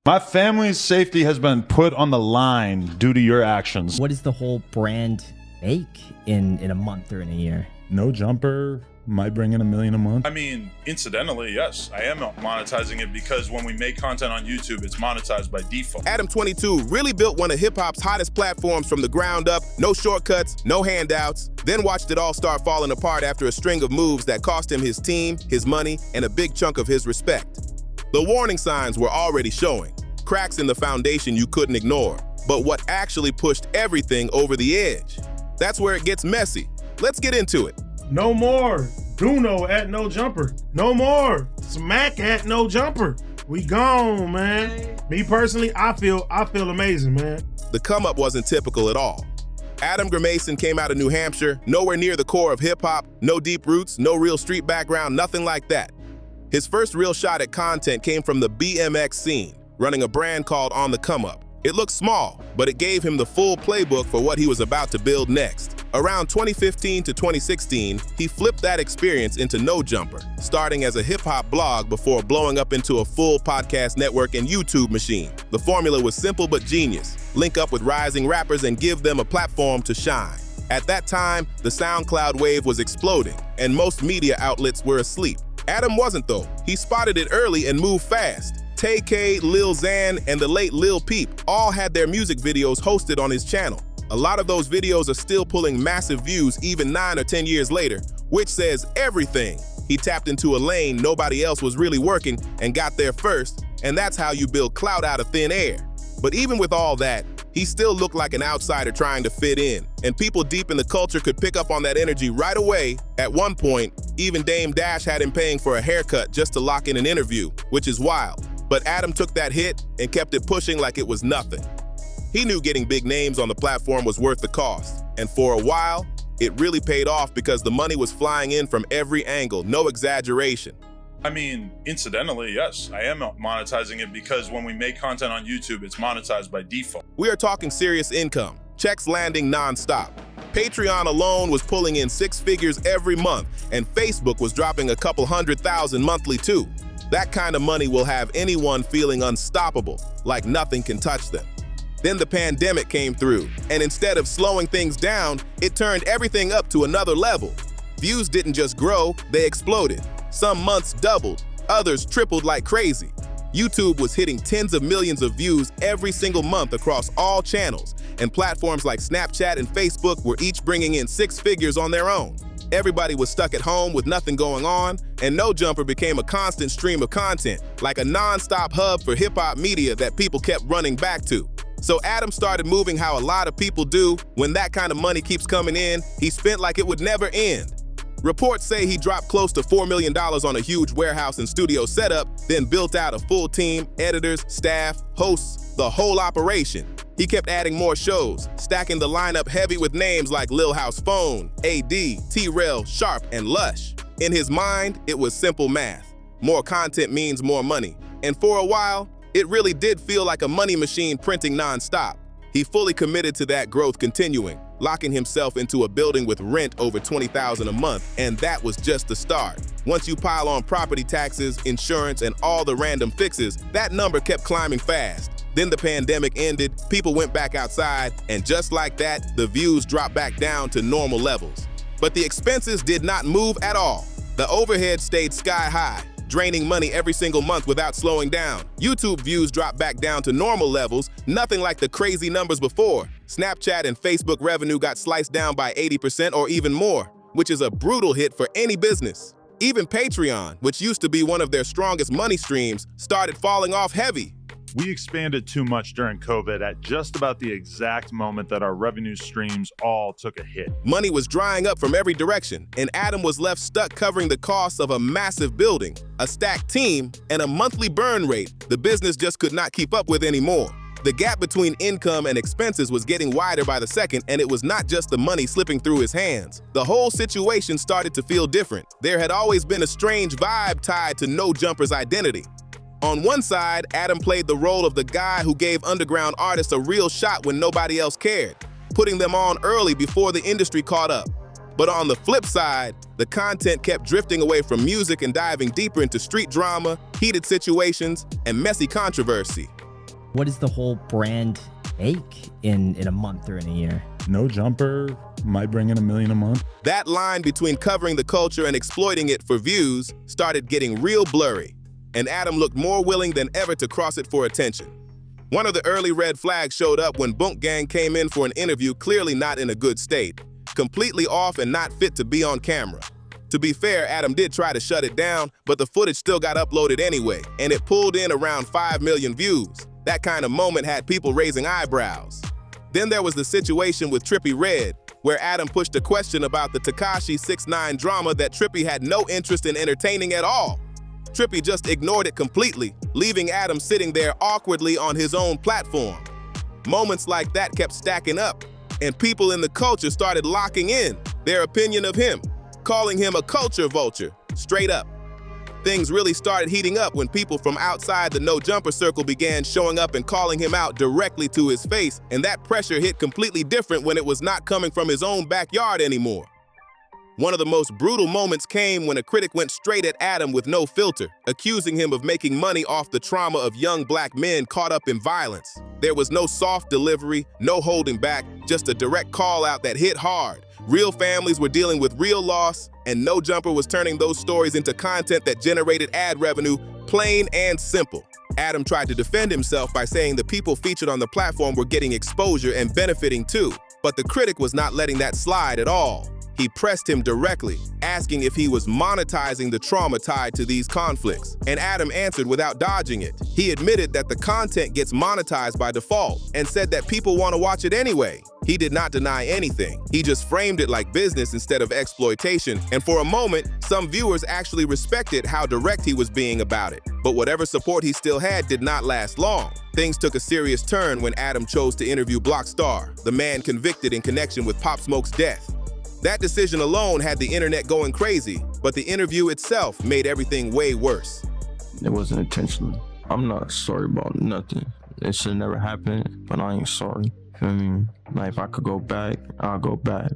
My family's safety has been put on the line due to your actions. What does the whole brand make in a month or in a year? No Jumper might bring in $1 million a month. I mean, incidentally, yes, I am monetizing it because when we make content on YouTube, it's monetized by default. Adam22 really built one of hip-hop's hottest platforms from the ground up, no shortcuts, no handouts, then watched it all start falling apart after a string of moves that cost him his team, his money, and a big chunk of his respect. The warning signs were already showing, cracks in the foundation you couldn't ignore, but what actually pushed everything over the edge? That's where it gets messy. Let's get into it. No more Duno at No Jumper. No more Smack at No Jumper. We gone, man. Me personally, I feel amazing, man. The come up wasn't typical at all. Adam Grayson came out of New Hampshire, nowhere near the core of hip hop, no deep roots, no real street background, nothing like that. His first real shot at content came from the BMX scene, running a brand called On the Come Up. It looked small, but it gave him the full playbook for what he was about to build next. Around 2015 to 2016, he flipped that experience into No Jumper, starting as a hip-hop blog before blowing up into a full podcast network and YouTube machine. The formula was simple but genius. Link up with rising rappers and give them a platform to shine. At that time, the SoundCloud wave was exploding, and most media outlets were asleep. Adam wasn't though. He spotted it early and moved fast. Tay-K, Lil Xan, and the late Lil Peep all had their music videos hosted on his channel. A lot of those videos are still pulling massive views even 9 or 10 years later, which says everything. He tapped into a lane nobody else was really working and got there first, and that's how you build clout out of thin air. But even with all that, he still looked like an outsider trying to fit in, and people deep in the culture could pick up on that energy right away. At one point, even Dame Dash had him paying for a haircut just to lock in an interview, which is wild. But Adam took that hit and kept it pushing like it was nothing. He knew getting big names on the platform was worth the cost, and for a while, it really paid off because the money was flying in from every angle, no exaggeration. I mean, incidentally, yes, I am monetizing it because when we make content on YouTube, it's monetized by default. We are talking serious income, checks landing non-stop. Patreon alone was pulling in 6 figures every month, and Facebook was dropping a couple 100,000 monthly too. That kind of money will have anyone feeling unstoppable, like nothing can touch them. Then the pandemic came through, and instead of slowing things down, it turned everything up to another level. Views didn't just grow, they exploded. Some months doubled, others tripled like crazy. YouTube was hitting tens of millions of views every single month across all channels, and platforms like Snapchat and Facebook were each bringing in 6 figures on their own. Everybody was stuck at home with nothing going on, and No Jumper became a constant stream of content, like a non-stop hub for hip-hop media that people kept running back to. So Adam started moving how a lot of people do. When that kind of money keeps coming in, he spent like it would never end. Reports say he dropped close to $4 million on a huge warehouse and studio setup, then built out a full team, editors, staff, hosts, the whole operation. He kept adding more shows, stacking the lineup heavy with names like Lil House Phone, AD, T-Rel, Sharp, and Lush. In his mind, it was simple math. More content means more money. And for a while, it really did feel like a money machine printing non-stop. He fully committed to that growth continuing, locking himself into a building with rent over $20,000 a month, and that was just the start. Once you pile on property taxes, insurance, and all the random fixes, that number kept climbing fast. Then the pandemic ended, people went back outside, and just like that, the views dropped back down to normal levels. But the expenses did not move at all. The overhead stayed sky high, draining money every single month without slowing down. YouTube views dropped back down to normal levels, nothing like the crazy numbers before. Snapchat and Facebook revenue got sliced down by 80% or even more, which is a brutal hit for any business. Even Patreon, which used to be one of their strongest money streams, started falling off heavy. We expanded too much during COVID at just about the exact moment that our revenue streams all took a hit. Money was drying up from every direction, and Adam was left stuck covering the costs of a massive building, a stacked team, and a monthly burn rate the business just could not keep up with anymore. The gap between income and expenses was getting wider by the second, and it was not just the money slipping through his hands. The whole situation started to feel different. There had always been a strange vibe tied to No Jumper's identity. On one side, Adam played the role of the guy who gave underground artists a real shot when nobody else cared, putting them on early before the industry caught up. But on the flip side, the content kept drifting away from music and diving deeper into street drama, heated situations, and messy controversy. What does the whole brand make in a month or in a year? No Jumper might bring in $1 million a month. That line between covering the culture and exploiting it for views started getting real blurry, and Adam looked more willing than ever to cross it for attention. One of the early red flags showed up when Bunk Gang came in for an interview clearly not in a good state, completely off and not fit to be on camera. To be fair, Adam did try to shut it down, but the footage still got uploaded anyway, and it pulled in around 5 million views. That kind of moment had people raising eyebrows. Then there was the situation with Trippie Redd, where Adam pushed a question about the Tekashi 6ix9ine drama that Trippie had no interest in entertaining at all. Trippie just ignored it completely, leaving Adam sitting there awkwardly on his own platform. Moments like that kept stacking up, and people in the culture started locking in their opinion of him, calling him a culture vulture, straight up. Things really started heating up when people from outside the No Jumper circle began showing up and calling him out directly to his face, and that pressure hit completely different when it was not coming from his own backyard anymore. One of the most brutal moments came when a critic went straight at Adam with no filter, accusing him of making money off the trauma of young black men caught up in violence. There was no soft delivery, no holding back, just a direct call out that hit hard. Real families were dealing with real loss, and No Jumper was turning those stories into content that generated ad revenue, plain and simple. Adam tried to defend himself by saying the people featured on the platform were getting exposure and benefiting too, but the critic was not letting that slide at all. He pressed him directly, asking if he was monetizing the trauma tied to these conflicts, and Adam answered without dodging it. He admitted that the content gets monetized by default and said that people want to watch it anyway. He did not deny anything. He just framed it like business instead of exploitation, and for a moment, some viewers actually respected how direct he was being about it. But whatever support he still had did not last long. Things took a serious turn when Adam chose to interview Blockstar, the man convicted in connection with Pop Smoke's death. That decision alone had the internet going crazy, but the interview itself made everything way worse. It wasn't intentional. I'm not sorry about nothing. It should never happen, but I ain't sorry. I mean, like, if I could go back, I'll go back,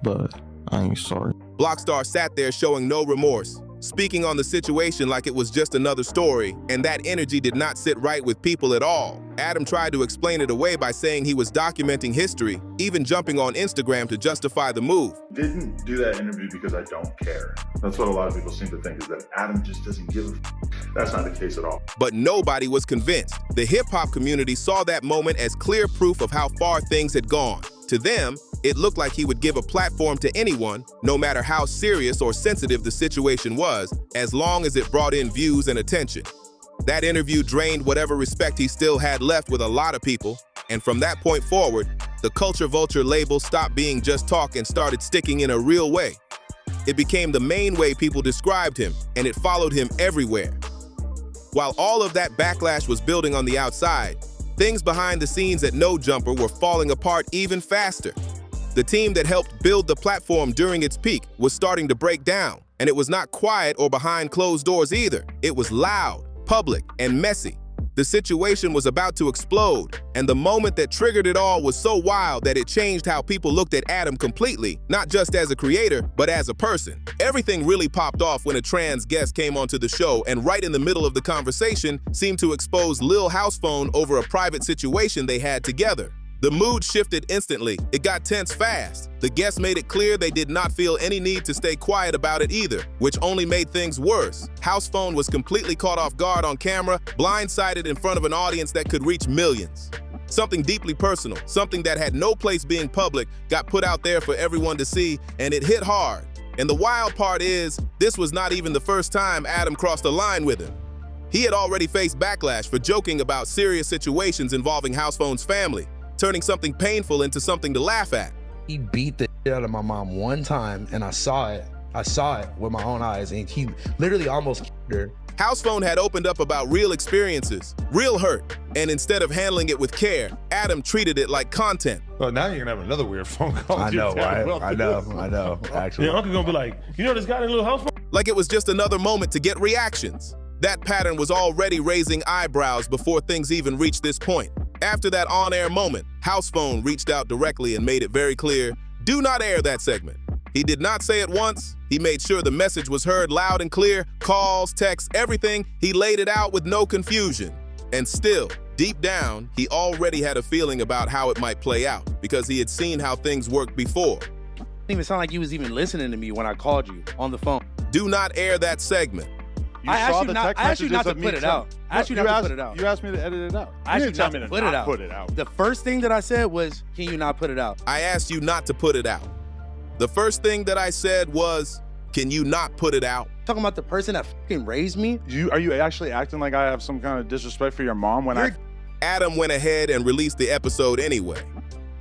but I ain't sorry. Blockstar sat there showing no remorse, speaking on the situation like it was just another story, and that energy did not sit right with people at all. Adam tried to explain it away by saying he was documenting history, even jumping on Instagram to justify the move. Didn't do that interview because I don't care. That's what a lot of people seem to think, is that Adam just doesn't give a f. That's not the case at all. But nobody was convinced. The hip-hop community saw that moment as clear proof of how far things had gone. To them, it looked like he would give a platform to anyone, no matter how serious or sensitive the situation was, as long as it brought in views and attention. That interview drained whatever respect he still had left with a lot of people, and from that point forward, the Culture Vulture label stopped being just talk and started sticking in a real way. It became the main way people described him, and it followed him everywhere. While all of that backlash was building on the outside, things behind the scenes at No Jumper were falling apart even faster. The team that helped build the platform during its peak was starting to break down, and it was not quiet or behind closed doors either. It was loud, public, and messy. The situation was about to explode, and the moment that triggered it all was so wild that it changed how people looked at Adam completely, not just as a creator, but as a person. Everything really popped off when a trans guest came onto the show, and right in the middle of the conversation seemed to expose Lil House Phone over a private situation they had together. The mood shifted instantly. It got tense fast. The guests made it clear they did not feel any need to stay quiet about it either, which only made things worse. House Phone was completely caught off guard on camera, blindsided in front of an audience that could reach millions. Something deeply personal, something that had no place being public, got put out there for everyone to see, and it hit hard. And the wild part is, this was not even the first time Adam crossed a line with him. He had already faced backlash for joking about serious situations involving House Phone's family, turning something painful into something to laugh at. He beat the shit out of my mom one time, and I saw it with my own eyes, and he literally almost killed her. House Phone had opened up about real experiences, real hurt, and instead of handling it with care, Adam treated it like content. Well, now you're gonna have another weird phone call. I know, right? I know, actually. Your uncle gonna be like, you know this guy in a little house phone? Like it was just another moment to get reactions. That pattern was already raising eyebrows before things even reached this point. After that on-air moment, House Phone reached out directly and made it very clear, do not air that segment. He did not say it once. He made sure the message was heard loud and clear, calls, texts, everything. He laid it out with no confusion. And still, Deep down, he already had a feeling about how it might play out because he had seen how things worked before. It didn't even sound like you was even listening to me when I called you on the phone. Do not air that segment. I asked you not to put it out. I asked you not to put it out. You asked me to edit it out. I asked you not to put it out. The first thing that I said was, can you not put it out? I asked you not to put it out. The first thing that I said was, can you not put it out? Talking about the person that fucking raised me? Are you actually acting like I have some kind of disrespect for your mom when Adam went ahead and released the episode anyway.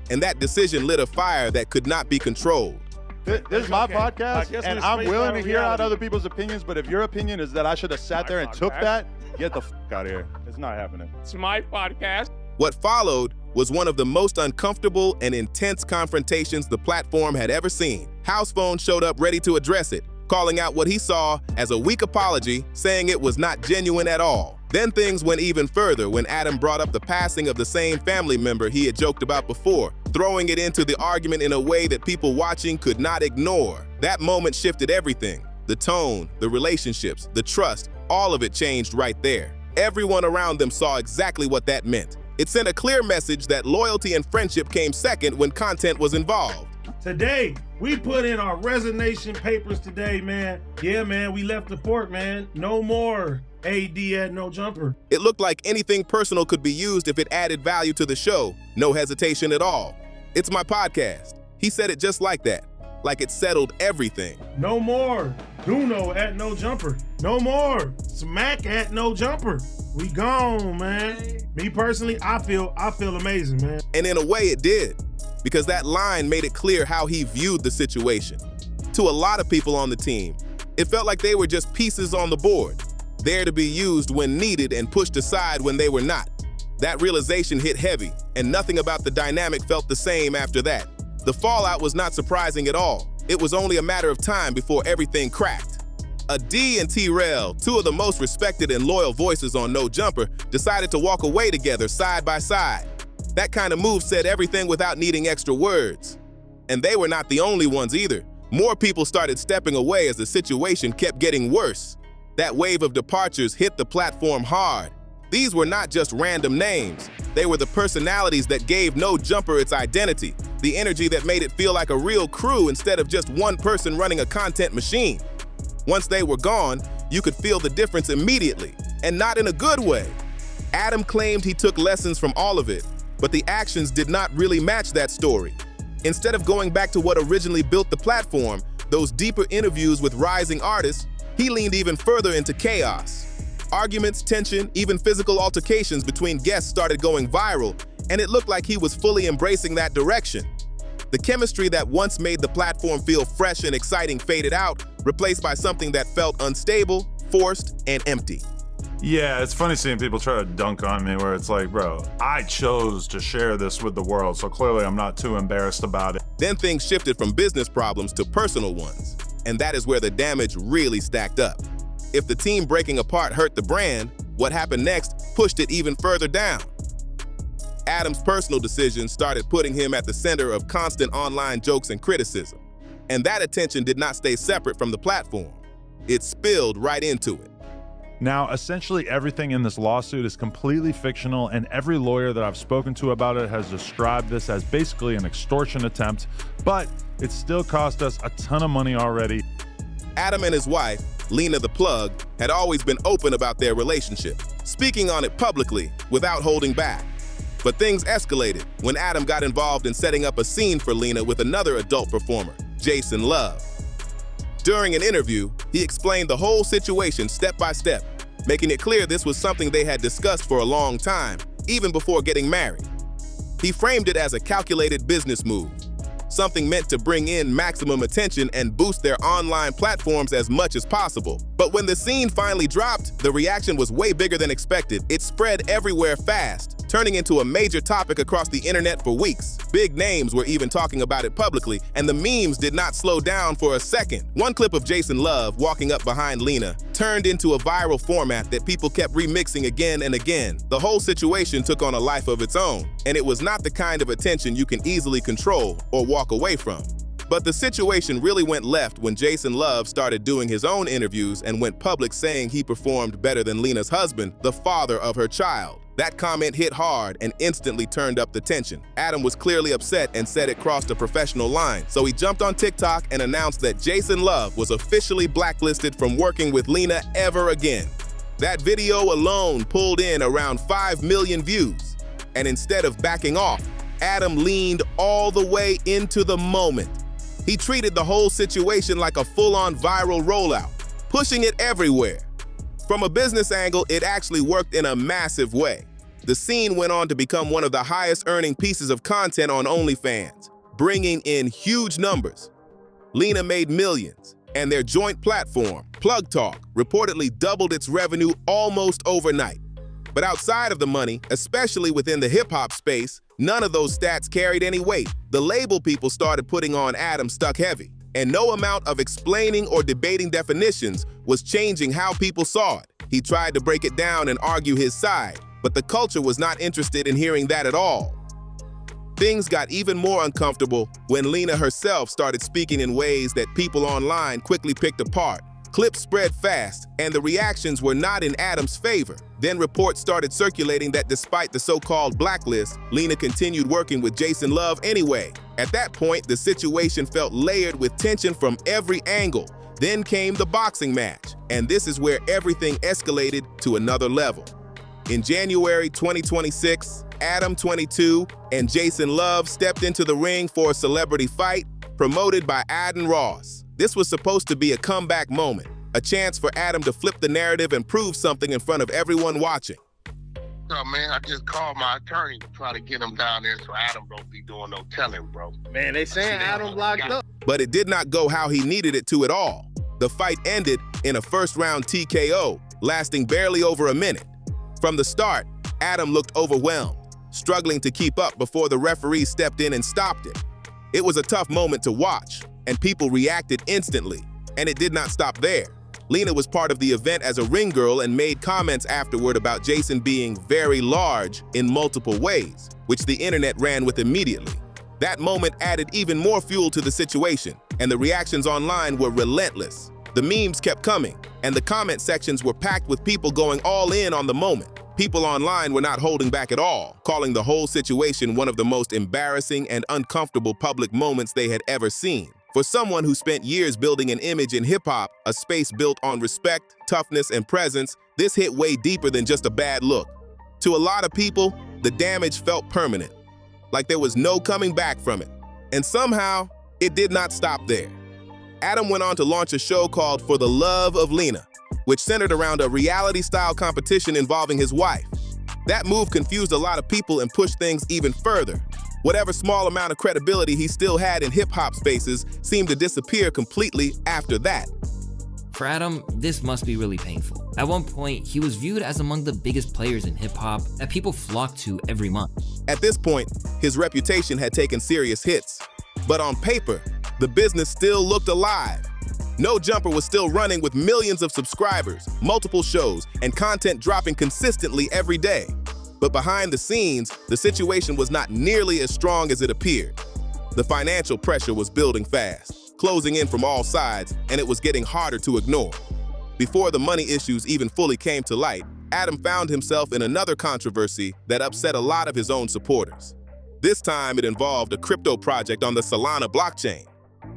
And that decision lit a fire that could not be controlled. This is my podcast, and I'm willing to hear out other people's opinions, but if your opinion is that I should have sat there and took that, get the out of here. It's not happening. It's my podcast. What followed was one of the most uncomfortable and intense confrontations the platform had ever seen. Housephone showed up ready to address it, calling out what he saw as a weak apology, saying it was not genuine at all. Then things went even further when Adam brought up the passing of the same family member he had joked about before, throwing it into the argument in a way that people watching could not ignore. That moment shifted everything. The tone, the relationships, the trust, all of it changed right there. Everyone around them saw exactly what that meant. It sent a clear message that loyalty and friendship came second when content was involved. Today, we put in our resignation papers today, man. Yeah, man, we left the fort, man. No more AD at No Jumper. It looked like anything personal could be used if it added value to the show. No hesitation at all. It's my podcast. He said it just like that, like it settled everything. No more Duno at No Jumper. No more Smack at No Jumper. We gone, man. Me personally, I feel amazing, man. And in a way it did, because that line made it clear how he viewed the situation. To a lot of people on the team, it felt like they were just pieces on the board, there to be used when needed and pushed aside when they were not. That realization hit heavy, and nothing about the dynamic felt the same after that. The fallout was not surprising at all. It was only a matter of time before everything cracked. D and T-Rail, two of the most respected and loyal voices on No Jumper, decided to walk away together side by side. That kind of move said everything without needing extra words. And they were not the only ones either. More people started stepping away as the situation kept getting worse. That wave of departures hit the platform hard. These were not just random names. They were the personalities that gave No Jumper its identity, the energy that made it feel like a real crew instead of just one person running a content machine. Once they were gone, you could feel the difference immediately, and not in a good way. Adam claimed he took lessons from all of it, but the actions did not really match that story. Instead of going back to what originally built the platform, those deeper interviews with rising artists, he leaned even further into chaos. Arguments, tension, even physical altercations between guests started going viral, and it looked like he was fully embracing that direction. The chemistry that once made the platform feel fresh and exciting faded out, replaced by something that felt unstable, forced, and empty. Yeah, it's funny seeing people try to dunk on me where it's like, bro, I chose to share this with the world, so clearly I'm not too embarrassed about it. Then things shifted from business problems to personal ones, and that is where the damage really stacked up. If the team breaking apart hurt the brand, what happened next pushed it even further down. Adam's personal decisions started putting him at the center of constant online jokes and criticism. And that attention did not stay separate from the platform. It spilled right into it. Now, essentially everything in this lawsuit is completely fictional, and every lawyer that I've spoken to about it has described this as basically an extortion attempt, but it still cost us a ton of money already. Adam and his wife, Lena the Plug, had always been open about their relationship, speaking on it publicly without holding back. But things escalated when Adam got involved in setting up a scene for Lena with another adult performer, Jason Love. During an interview, he explained the whole situation step by step, making it clear this was something they had discussed for a long time, even before getting married. He framed it as a calculated business move, something meant to bring in maximum attention and boost their online platforms as much as possible. But when the scene finally dropped, the reaction was way bigger than expected. It spread everywhere fast, turning into a major topic across the internet for weeks. Big names were even talking about it publicly, and the memes did not slow down for a second. One clip of Jason Love walking up behind Lena turned into a viral format that people kept remixing again and again. The whole situation took on a life of its own, and it was not the kind of attention you can easily control or walk away from. But the situation really went left when Jason Love started doing his own interviews and went public saying he performed better than Lena's husband, the father of her child. That comment hit hard and instantly turned up the tension. Adam was clearly upset and said it crossed a professional line, so he jumped on TikTok and announced that Jason Love was officially blacklisted from working with Lena ever again. That video alone pulled in around 5 million views, and instead of backing off, Adam leaned all the way into the moment. He treated the whole situation like a full-on viral rollout, pushing it everywhere. From a business angle, it actually worked in a massive way. The scene went on to become one of the highest-earning pieces of content on OnlyFans, bringing in huge numbers. Lena made millions, and their joint platform, Plug Talk, reportedly doubled its revenue almost overnight. But outside of the money, especially within the hip-hop space, none of those stats carried any weight. The label people started putting on Adam stuck heavy, and no amount of explaining or debating definitions was changing how people saw it. He tried to break it down and argue his side, but the culture was not interested in hearing that at all. Things got even more uncomfortable when Lena herself started speaking in ways that people online quickly picked apart. Clips spread fast, and the reactions were not in Adam's favor. Then reports started circulating that despite the so-called blacklist, Lena continued working with Jason Love anyway. At that point, the situation felt layered with tension from every angle. Then came the boxing match, and this is where everything escalated to another level. In January 2026, Adam22 and Jason Love stepped into the ring for a celebrity fight promoted by Adam Ross. This was supposed to be a comeback moment, a chance for Adam to flip the narrative and prove something in front of everyone watching. So, man, I just called my attorney to try to get him down there so Adam don't be doing no telling, bro. Man, they saying Adam locked up. But it did not go how he needed it to at all. The fight ended in a first-round TKO, lasting barely over a minute. From the start, Adam looked overwhelmed, struggling to keep up before the referee stepped in and stopped it. It was a tough moment to watch, and people reacted instantly, and it did not stop there. Lena was part of the event as a ring girl and made comments afterward about Jason being very large in multiple ways, which the internet ran with immediately. That moment added even more fuel to the situation, and the reactions online were relentless. The memes kept coming, and the comment sections were packed with people going all in on the moment. People online were not holding back at all, calling the whole situation one of the most embarrassing and uncomfortable public moments they had ever seen. For someone who spent years building an image in hip-hop, a space built on respect, toughness, and presence, this hit way deeper than just a bad look. To a lot of people, the damage felt permanent, like there was no coming back from it. And somehow, it did not stop there. Adam went on to launch a show called For the Love of Lena, which centered around a reality-style competition involving his wife. That move confused a lot of people and pushed things even further. Whatever small amount of credibility he still had in hip-hop spaces seemed to disappear completely after that. For Adam, this must be really painful. At one point, he was viewed as among the biggest players in hip-hop that people flocked to every month. At this point, his reputation had taken serious hits. But on paper, the business still looked alive. No Jumper was still running with millions of subscribers, multiple shows, and content dropping consistently every day. But behind the scenes, the situation was not nearly as strong as it appeared. The financial pressure was building fast, closing in from all sides, and it was getting harder to ignore. Before the money issues even fully came to light, Adam found himself in another controversy that upset a lot of his own supporters. This time, it involved a crypto project on the Solana blockchain.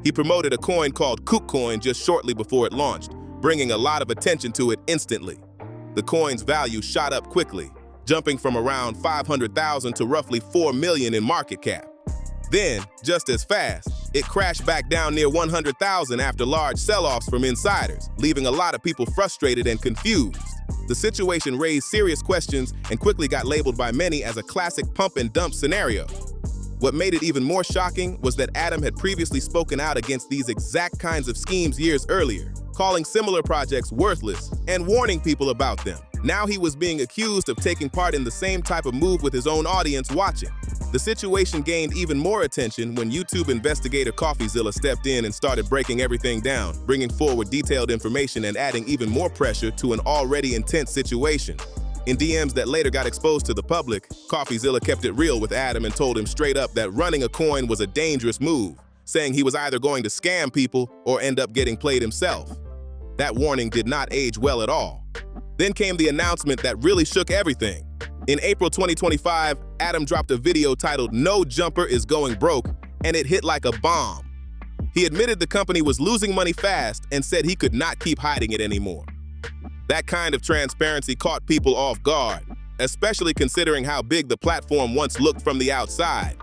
He promoted a coin called KuCoin just shortly before it launched, bringing a lot of attention to it instantly. The coin's value shot up quickly, jumping from around 500,000 to roughly 4 million in market cap. Then, just as fast, it crashed back down near 100,000 after large sell-offs from insiders, leaving a lot of people frustrated and confused. The situation raised serious questions and quickly got labeled by many as a classic pump and dump scenario. What made it even more shocking was that Adam had previously spoken out against these exact kinds of schemes years earlier, calling similar projects worthless and warning people about them. Now he was being accused of taking part in the same type of move with his own audience watching. The situation gained even more attention when YouTube investigator CoffeeZilla stepped in and started breaking everything down, bringing forward detailed information and adding even more pressure to an already intense situation. In DMs that later got exposed to the public, CoffeeZilla kept it real with Adam and told him straight up that running a coin was a dangerous move, saying he was either going to scam people or end up getting played himself. That warning did not age well at all. Then came the announcement that really shook everything. In April 2025, Adam dropped a video titled "No Jumper is Going Broke," and it hit like a bomb. He admitted the company was losing money fast and said he could not keep hiding it anymore. That kind of transparency caught people off guard, especially considering how big the platform once looked from the outside.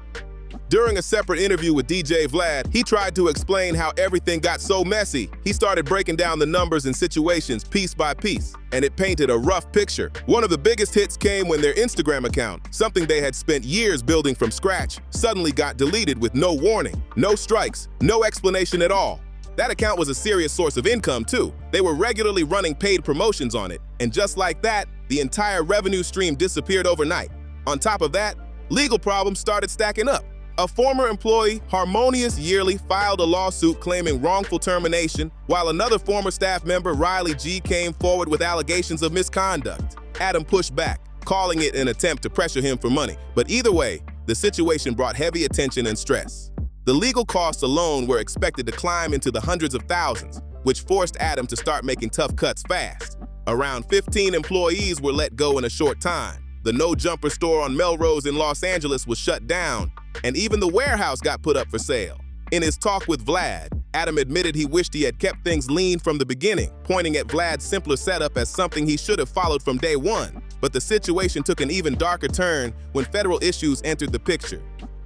During a separate interview with DJ Vlad, he tried to explain how everything got so messy. He started breaking down the numbers and situations piece by piece, and it painted a rough picture. One of the biggest hits came when their Instagram account, something they had spent years building from scratch, suddenly got deleted with no warning, no strikes, no explanation at all. That account was a serious source of income too. They were regularly running paid promotions on it, and just like that, the entire revenue stream disappeared overnight. On top of that, legal problems started stacking up. A former employee, Harmonious Yearly, filed a lawsuit claiming wrongful termination, while another former staff member, Riley G., came forward with allegations of misconduct. Adam pushed back, calling it an attempt to pressure him for money. But either way, the situation brought heavy attention and stress. The legal costs alone were expected to climb into the hundreds of thousands, which forced Adam to start making tough cuts fast. Around 15 employees were let go in a short time. The No Jumper store on Melrose in Los Angeles was shut down, and even the warehouse got put up for sale. In his talk with Vlad, Adam admitted he wished he had kept things lean from the beginning, pointing at Vlad's simpler setup as something he should have followed from day one. But the situation took an even darker turn when federal issues entered the picture.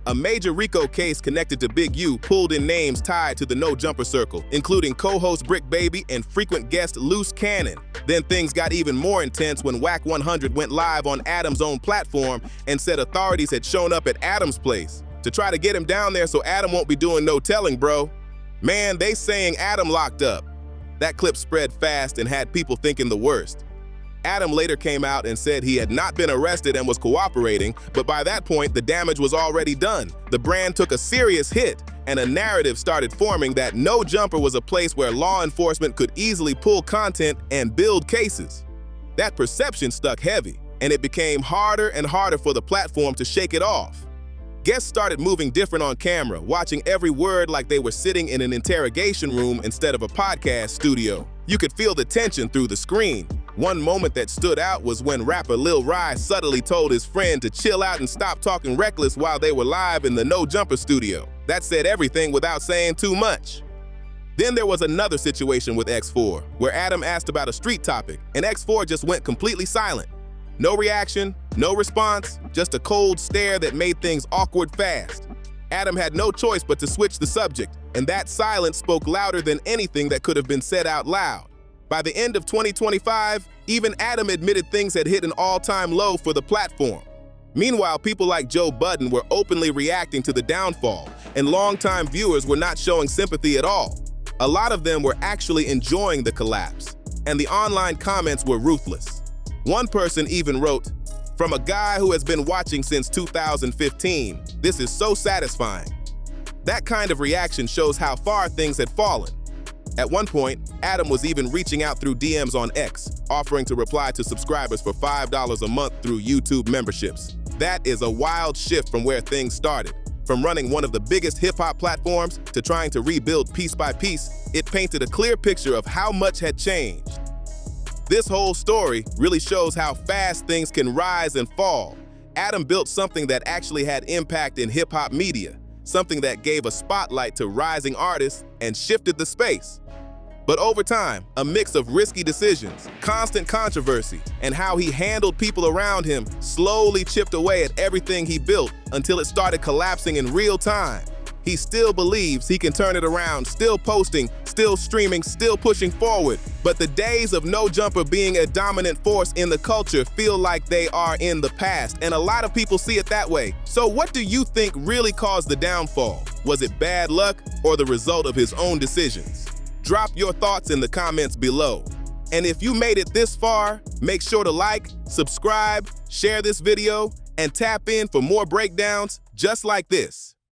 A major RICO case connected to Big U pulled in names tied to the No Jumper circle, including co-host Brick Baby and frequent guest Loose Cannon. Then things got even more intense when Whack 100 went live on Adam's own platform and said authorities had shown up at Adam's place to try to get him down there so Adam won't be doing no telling, bro. Man, they saying Adam locked up. That clip spread fast and had people thinking the worst. Adam later came out and said he had not been arrested and was cooperating, but by that point, the damage was already done. The brand took a serious hit, and a narrative started forming that No Jumper was a place where law enforcement could easily pull content and build cases. That perception stuck heavy, and it became harder and harder for the platform to shake it off. Guests started moving different on camera, watching every word like they were sitting in an interrogation room instead of a podcast studio. You could feel the tension through the screen. One moment that stood out was when rapper Lil Ry subtly told his friend to chill out and stop talking reckless while they were live in the No Jumper studio. That said everything without saying too much. Then there was another situation with X4, where Adam asked about a street topic, and X4 just went completely silent. No reaction, no response, just a cold stare that made things awkward fast. Adam had no choice but to switch the subject, and that silence spoke louder than anything that could have been said out loud. By the end of 2025, even Adam admitted things had hit an all-time low for the platform. Meanwhile, people like Joe Budden were openly reacting to the downfall, and longtime viewers were not showing sympathy at all. A lot of them were actually enjoying the collapse, and the online comments were ruthless. One person even wrote, "From a guy who has been watching since 2015, this is so satisfying." That kind of reaction shows how far things had fallen. At one point, Adam was even reaching out through DMs on X, offering to reply to subscribers for $5 a month through YouTube memberships. That is a wild shift from where things started. From running one of the biggest hip-hop platforms to trying to rebuild piece by piece, it painted a clear picture of how much had changed. This whole story really shows how fast things can rise and fall. Adam built something that actually had impact in hip-hop media, something that gave a spotlight to rising artists and shifted the space. But over time, a mix of risky decisions, constant controversy, and how he handled people around him slowly chipped away at everything he built until it started collapsing in real time. He still believes he can turn it around, still posting, still streaming, still pushing forward. But the days of No Jumper being a dominant force in the culture feel like they are in the past, and a lot of people see it that way. So what do you think really caused the downfall? Was it bad luck or the result of his own decisions? Drop your thoughts in the comments below. And if you made it this far, make sure to like, subscribe, share this video, and tap in for more breakdowns just like this.